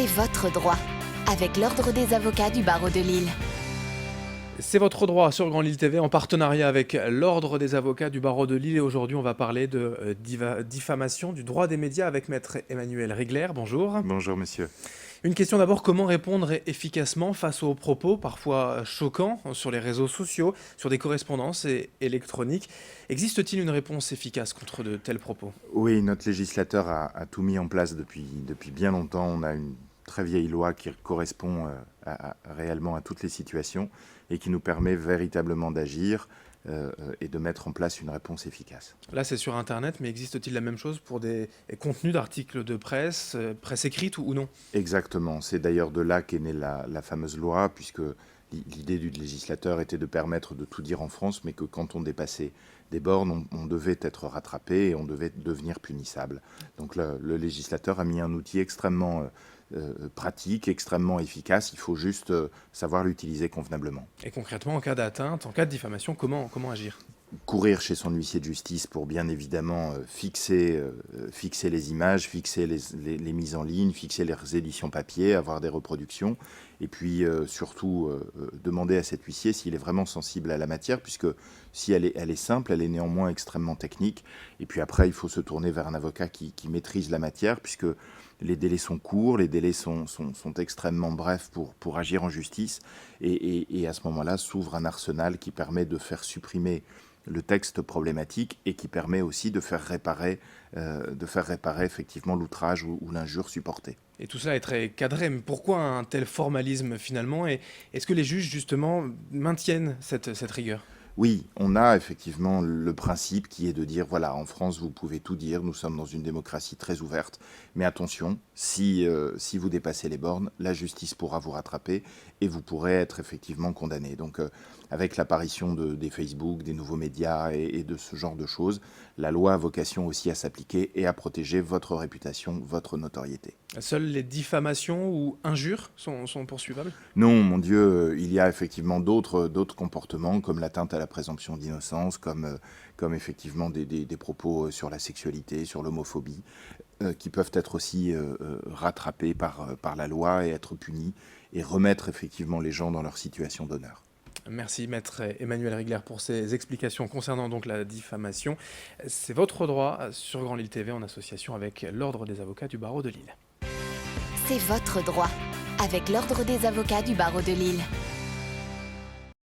C'est votre droit, avec l'Ordre des avocats du barreau de Lille. C'est votre droit sur Grand Lille TV en partenariat avec l'Ordre des avocats du barreau de Lille. Et aujourd'hui, on va parler de diffamation, du droit des médias avec maître Emmanuel Rigler. Bonjour. Bonjour monsieur. Une question d'abord, comment répondre efficacement face aux propos parfois choquants sur les réseaux sociaux, sur des correspondances électroniques? Existe-t-il une réponse efficace contre de tels propos? Oui, notre législateur a tout mis en place depuis bien longtemps. On a une très vieille loi qui correspond réellement à toutes les situations et qui nous permet véritablement d'agir et de mettre en place une réponse efficace. Là, c'est sur Internet, mais existe-t-il la même chose pour des contenus d'articles de presse, presse écrite ou non? Exactement. C'est d'ailleurs de là qu'est née la fameuse loi, puisque l'idée du législateur était de permettre de tout dire en France, mais que quand on dépassait des bornes, on devait être rattrapé et on devait devenir punissable. Donc le législateur a mis un outil extrêmement pratique, extrêmement efficace. Il faut juste savoir l'utiliser convenablement. Et concrètement, en cas d'atteinte, en cas de diffamation, comment agir? Courir chez son huissier de justice pour bien évidemment fixer les images, fixer les mises en ligne, fixer les éditions papier, avoir des reproductions, et puis surtout demander à cet huissier s'il est vraiment sensible à la matière, puisque si elle est simple, elle est néanmoins extrêmement technique. Et puis après, il faut se tourner vers un avocat qui maîtrise la matière, puisque les délais sont courts, les délais sont extrêmement brefs pour agir en justice, et à ce moment-là s'ouvre un arsenal qui permet de faire supprimer le texte problématique et qui permet aussi de faire réparer effectivement l'outrage ou l'injure supportée. Et tout cela est très cadré, mais pourquoi un tel formalisme finalement? Et est-ce que les juges justement maintiennent cette rigueur? Oui, on a effectivement le principe qui est de dire, voilà, en France, vous pouvez tout dire, nous sommes dans une démocratie très ouverte, mais attention, si vous dépassez les bornes, la justice pourra vous rattraper et vous pourrez être effectivement condamné. Donc, avec l'apparition des Facebook, des nouveaux médias et de ce genre de choses, la loi a vocation aussi à s'appliquer et à protéger votre réputation, votre notoriété. Seules les diffamations ou injures sont poursuivables? Non, mon Dieu, il y a effectivement d'autres comportements comme l'atteinte à la présomption d'innocence, comme effectivement des propos sur la sexualité, sur l'homophobie, qui peuvent être aussi rattrapés par la loi et être punis et remettre effectivement les gens dans leur situation d'honneur. Merci maître Emmanuel Rigler pour ces explications concernant donc la diffamation. C'est votre droit sur Grand Lille TV en association avec l'Ordre des avocats du barreau de Lille. C'est votre droit, avec l'Ordre des avocats du barreau de Lille.